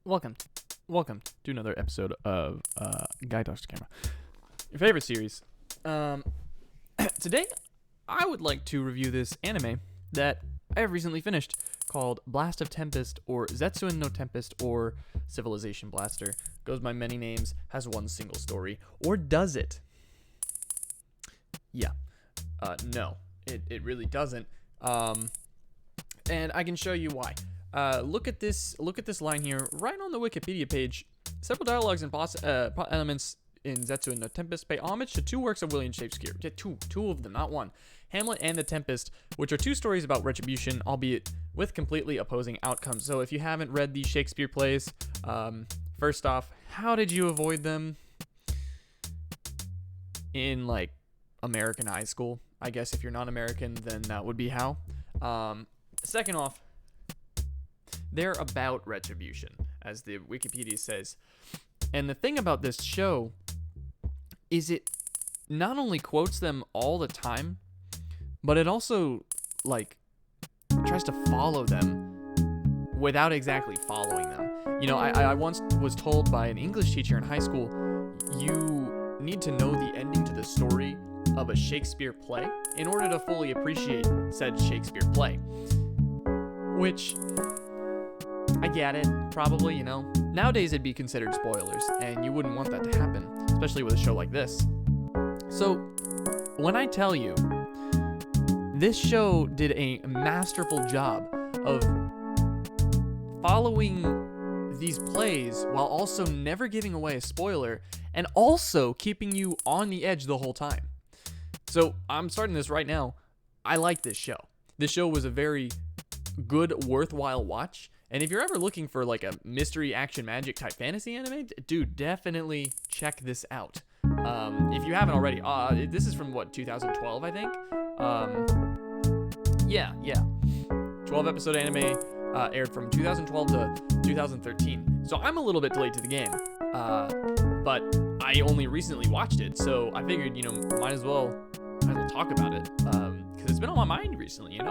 Welcome to another episode of Guy Talks to Camera, your favorite series. Today, I would like to review this anime that I have recently finished called Blast of Tempest, or Zetsuen no Tempest, or Civilization Blaster. Goes by many names, has one single story, or does it? Yeah. No, it really doesn't. And I can show you why. Look at this line here, right on the Wikipedia page. Several dialogues and plot elements in Zetsuen no Tempest pay homage to two works of William Shakespeare. Two of them, not one. Hamlet and The Tempest, which are two stories about retribution, albeit with completely opposing outcomes. So if you haven't read these Shakespeare plays, first off, how did you avoid them in, like, American high school? I guess if you're not American, then that would be how. Second off, they're about retribution, as the Wikipedia says. And the thing about this show is it not only quotes them all the time, but it also, like, tries to follow them without exactly following them. You know, I once was told by an English teacher in high school, you need to know the ending to the story of a Shakespeare play in order to fully appreciate said Shakespeare play. Which, I get it, probably, you know. Nowadays it'd be considered spoilers, and you wouldn't want that to happen, especially with a show like this. So, when I tell you, this show did a masterful job of following these plays while also never giving away a spoiler, and also keeping you on the edge the whole time. So, I'm starting this right now. I like this show. This show was a very good, worthwhile watch. And if you're ever looking for, like, a mystery, action, magic type fantasy anime, dude, definitely check this out. If you haven't already, this is from, 2012, I think? Yeah. 12 episode anime, aired from 2012 to 2013. So I'm a little bit delayed to the game. But I only recently watched it, so I figured, might as well talk about it. Because it's been on my mind recently,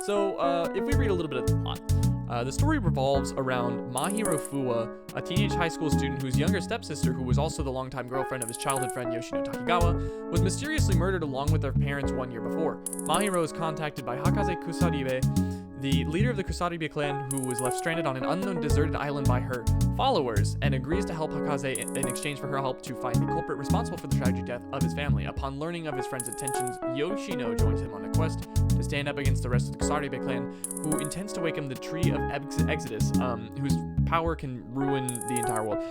So, if we read a little bit of the plot. The story revolves around Mahiro Fuwa, a teenage high school student whose younger stepsister, who was also the longtime girlfriend of his childhood friend Yoshino Takigawa, was mysteriously murdered along with their parents 1 year before. Mahiro is contacted by Hakaze Kusaribe, the leader of the Kusaribe clan, who was left stranded on an unknown deserted island by her followers, and agrees to help Hakaze in exchange for her help to find the culprit responsible for the tragic death of his family. Upon learning of his friend's intentions, Yoshino joins him on a quest to stand up against the rest of the Kusaribe clan, who intends to awaken the Tree of Exodus, whose power can ruin the entire world.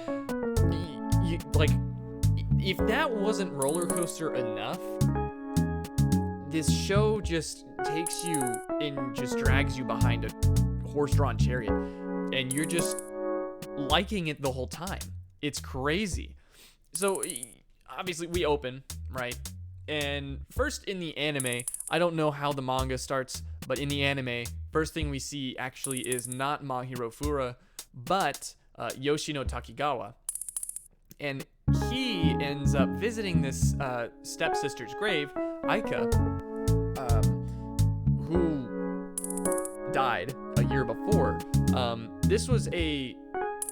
If that wasn't roller coaster enough, this show just takes you and just drags you behind a horse-drawn chariot, and you're just liking it the whole time. It's crazy. So, obviously, we open, right? And first in the anime, I don't know how the manga starts, but in the anime, first thing we see actually is not Mahiro Fuwa, but Yoshino Takigawa. And he ends up visiting this stepsister's grave, Aika, who died a year before. This was a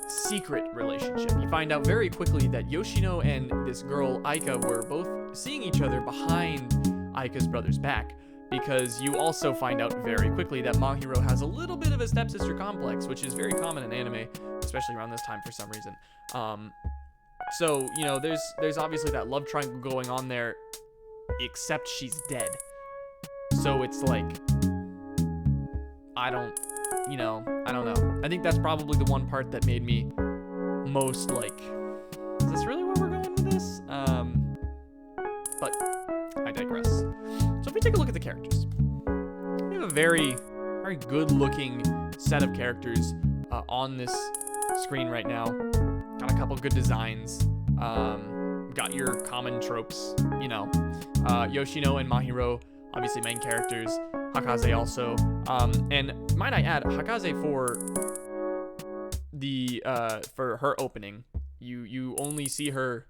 secret relationship. You find out very quickly that Yoshino and this girl, Aika, were both seeing each other behind Aika's brother's back, because you also find out very quickly that Mahiro has a little bit of a stepsister complex, which is very common in anime, especially around this time for some reason. So, there's obviously that love triangle going on there, except she's dead. So it's like, I don't know. I think that's probably the one part that made me most like, is this really where we're going with this? But I digress. So if we take a look at the characters, we have a very, very good looking set of characters on this screen right now. Got a couple good designs. Got your common tropes, Yoshino and Mahiro, obviously main characters. Hakaze also. And might I add, Hakaze for her opening, you only see her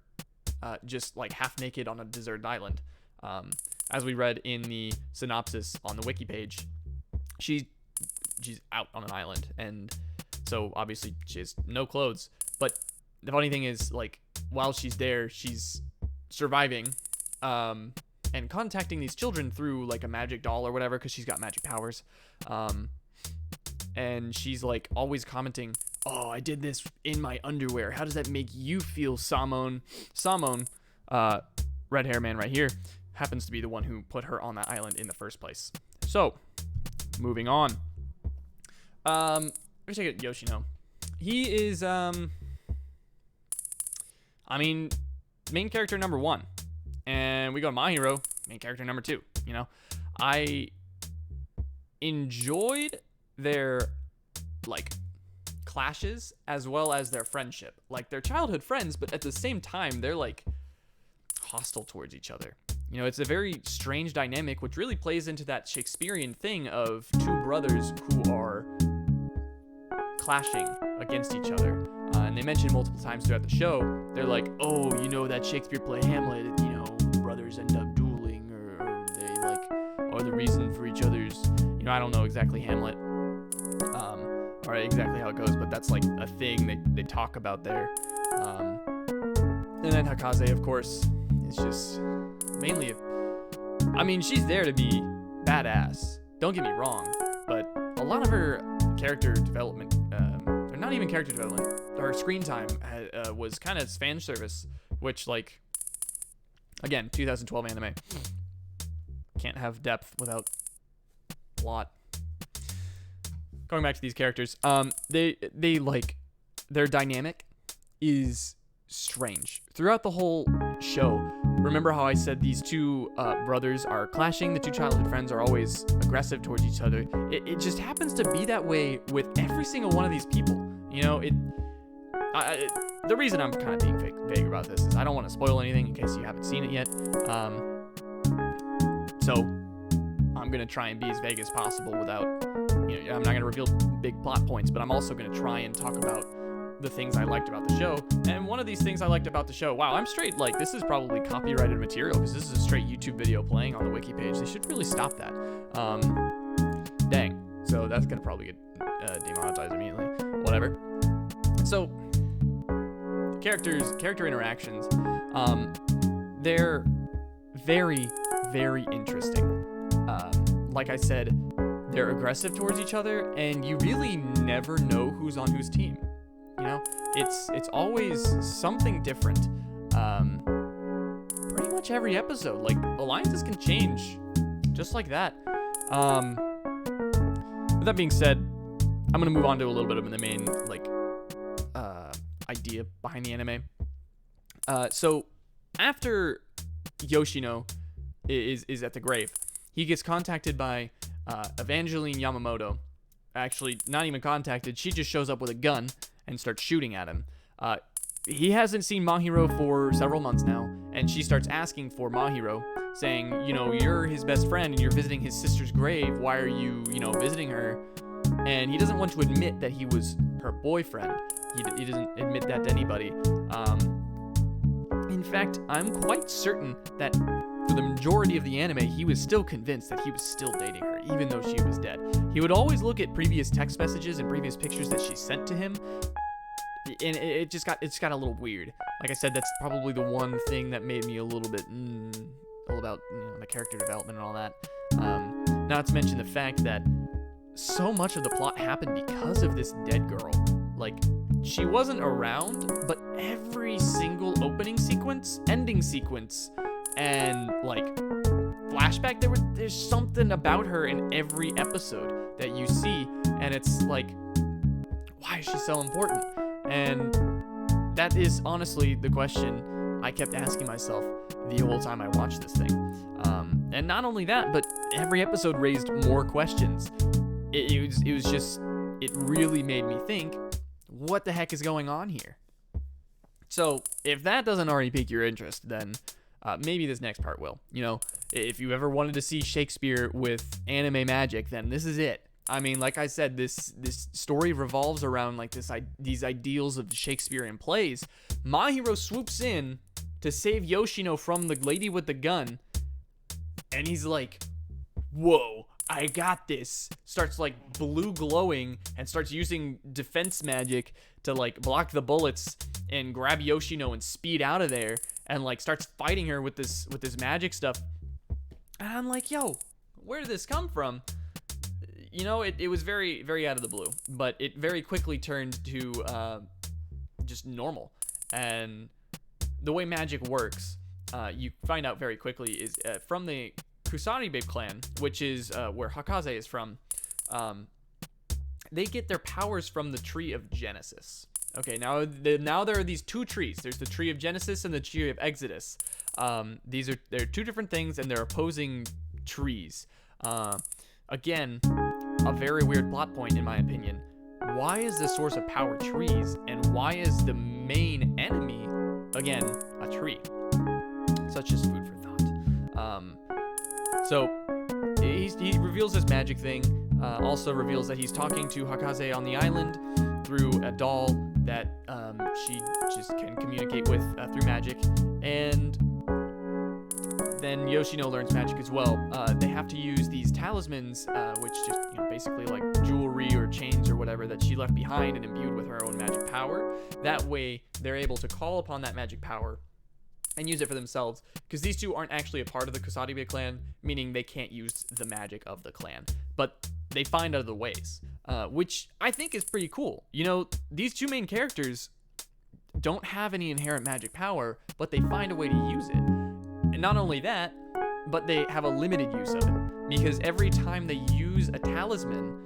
just like half naked on a deserted island. As we read in the synopsis on the wiki page, she's out on an island, and So obviously she has no clothes. But the funny thing is, like, while she's there, she's surviving and contacting these children through like a magic doll or whatever, because she's got magic powers. And she's like always commenting, "Oh, I did this in my underwear. How does that make you feel, Samon?" Samon, red hair man right here, happens to be the one who put her on that island in the first place. So, moving on. Let's check out Yoshino. He is, main character number 1. And we go to My Hero, main character number 2. You know, I enjoyed their, like, clashes as well as their friendship. Like, they're childhood friends, but at the same time, they're, like, hostile towards each other. You know, it's a very strange dynamic, which really plays into that Shakespearean thing of two brothers who are clashing against each other. And they mention multiple times throughout the show, they're like, "Oh, you know that Shakespeare play Hamlet, you know, brothers end up dueling, or they, like, are the reason for each other's," you know, I don't know exactly Hamlet, or exactly how it goes, but that's, like, a thing they talk about there. And then Hakaze, of course, is just mainly, she's there to be badass, don't get me wrong, but a lot of her character development, or not even character development, her screen time was kind of fan service, which, like, again, 2012 anime, can't have depth without plot. Going back to these characters, they like, their dynamic is strange throughout the whole show. Remember how I said these two brothers are clashing? The two childhood friends are always aggressive towards each other. It just happens to be that way with every single one of these people. You know, the reason I'm kind of being vague about this is I don't want to spoil anything in case you haven't seen it yet. So I'm going to try and be as vague as possible without, you know, I'm not going to reveal big plot points, but I'm also going to try and talk about the things I liked about the show. And one of these things I liked about the show, wow, I'm straight, like, this is probably copyrighted material because this is a straight YouTube video playing on the wiki page. They should really stop that. Dang. So that's going to probably get demonetized immediately. Whatever. So, character interactions, they're very, very interesting. Like I said, they're aggressive towards each other, and you really never know who's on whose team. You know, it's always something different. Pretty much every episode, like, alliances can change, just like that. With that being said, I'm gonna move on to a little bit of the main, like, idea behind the anime. So after Yoshino is at the grave, he gets contacted by Evangeline Yamamoto. Actually, not even contacted. She just shows up with a gun and starts shooting at him. He hasn't seen Mahiro for several months now, and she starts asking for Mahiro, saying, you know, you're his best friend and you're visiting his sister's grave. Why are you, you know, visiting her? And he doesn't want to admit that he was her boyfriend. He doesn't admit that to anybody. In fact, I'm quite certain that for the majority of the anime, he was still convinced that he was still dating her, even though she was dead. He would always look at previous text messages and previous pictures that she sent to him, and it just got a little weird. Like I said, that's probably the one thing that made me a little bit all about, you know, the character development and all that. Not to mention the fact that so much of the plot happened because of this dead girl. Like, she wasn't around, but every single opening sequence, ending sequence, and, like, flashback, there's something about her in every episode that you see, and it's like, why is she so important? And that is honestly the question I kept asking myself the whole time I watched this thing. And not only that, but every episode raised more questions. It was just, it really made me think, what the heck is going on here? So if that doesn't already pique your interest, then maybe this next part will. You know, if you ever wanted to see Shakespeare with anime magic, then this is it. I mean, like I said, this story revolves around, like, these ideals of Shakespearean plays. Mahiro swoops in to save Yoshino from the lady with the gun, and he's like, whoa, I got this, starts like blue glowing and starts using defense magic to like block the bullets and grab Yoshino and speed out of there, and like starts fighting her with this magic stuff. And I'm like, yo, where did this come from? You know, it was very, very out of the blue, but it very quickly turned to just normal. And the way magic works, you find out very quickly, is from the Kusaribe clan, which is where Hakaze is from. They get their powers from the Tree of Genesis. Okay, now there are these two trees. There's the Tree of Genesis and the Tree of Exodus. They're two different things, and they're opposing trees. Again, a very weird plot point in my opinion. Why is the source of power trees, and why is the main enemy, again, a tree? Such as food for thought. So he reveals this magic thing, also reveals that he's talking to Hakaze on the island through a doll that she just can communicate with through magic. And then Yoshino learns magic as well. They have to use these talismans, which just, you know, basically like jewelry or chains or whatever that she left behind and imbued with her own magic power. That way, they're able to call upon that magic power and use it for themselves, because these two aren't actually a part of the Kusaribe clan, meaning they can't use the magic of the clan, but they find other ways, which I think is pretty cool. You know, these two main characters don't have any inherent magic power, but they find a way to use it. And not only that, but they have a limited use of it, because every time they use a talisman,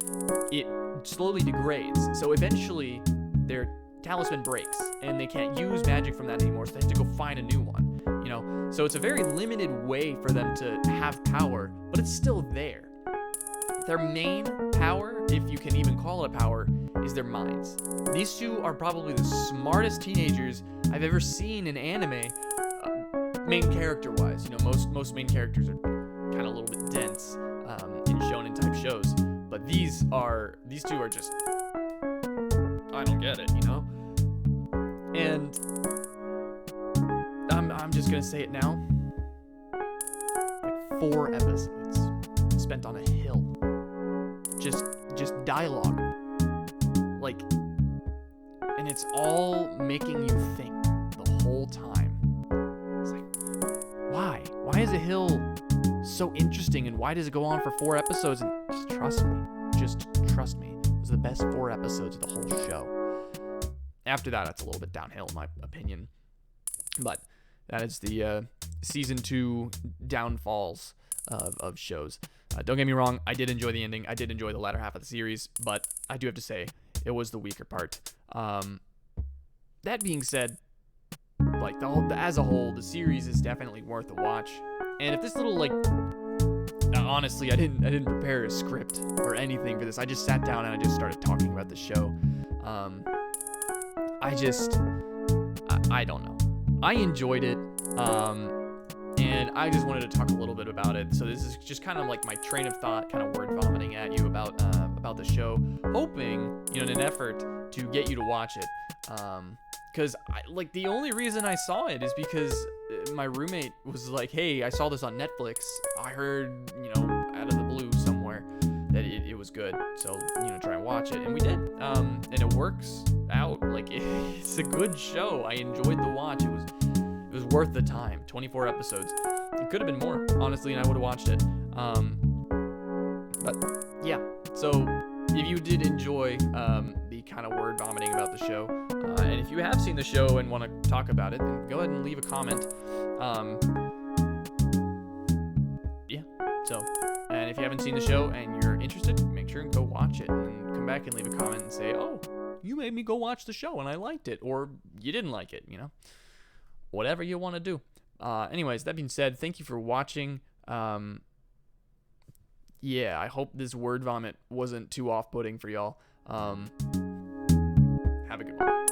it slowly degrades. So eventually, their talisman breaks, and they can't use magic from that anymore, so they have to go find a new one, you know? So it's a very limited way for them to have power, but it's still there. Their main power, if you can even call it a power, is their minds. These two are probably the smartest teenagers I've ever seen in anime, main character-wise. You know, most main characters are kind of a little bit dense in shonen-type shows, but these two are just, I don't get it, you know? And I'm just gonna say it now. Like 4 episodes spent on a hill. Just dialogue. Like, and it's all making you think the whole time. It's like, why? Why is a hill so interesting, and why does it go on for 4 episodes? And just trust me. Those are the best 4 episodes of the whole show. After that, it's a little bit downhill in my opinion. But that is the season 2 downfalls of shows. Don't get me wrong, I did enjoy the ending. I did enjoy the latter half of the series, but I do have to say, it was the weaker part. That being said, like as a whole, the series is definitely worth a watch. And if this little, like, honestly, I didn't prepare a script or anything for this. I just sat down and I just started talking about the show. I don't know. I enjoyed it. And I just wanted to talk a little bit about it. So this is just kind of like my train of thought, kind of word vomiting at you about the show, hoping, you know, in an effort to get you to watch it. Because like the only reason I saw it is because my roommate was like, "Hey, I saw this on Netflix. I heard, you know, out of the blue somewhere that it was good. So, you know, try and watch it." And we did. And it works out. Like it's a good show. I enjoyed the watch. It was worth the time. 24 episodes. It could have been more, honestly, and I would have watched it. But yeah. So if you did enjoy the kind of word vomiting about the show, and if you have seen the show and want to talk about it, then go ahead and leave a comment. Yeah. So, and if you haven't seen the show and you're interested, make sure and go watch it, and come back and leave a comment and say, "Oh, you made me go watch the show and I liked it," or "You didn't like it," you know. Whatever you want to do. Anyways, that being said, thank you for watching. Yeah, I hope this word vomit wasn't too off-putting for y'all. Have a good one.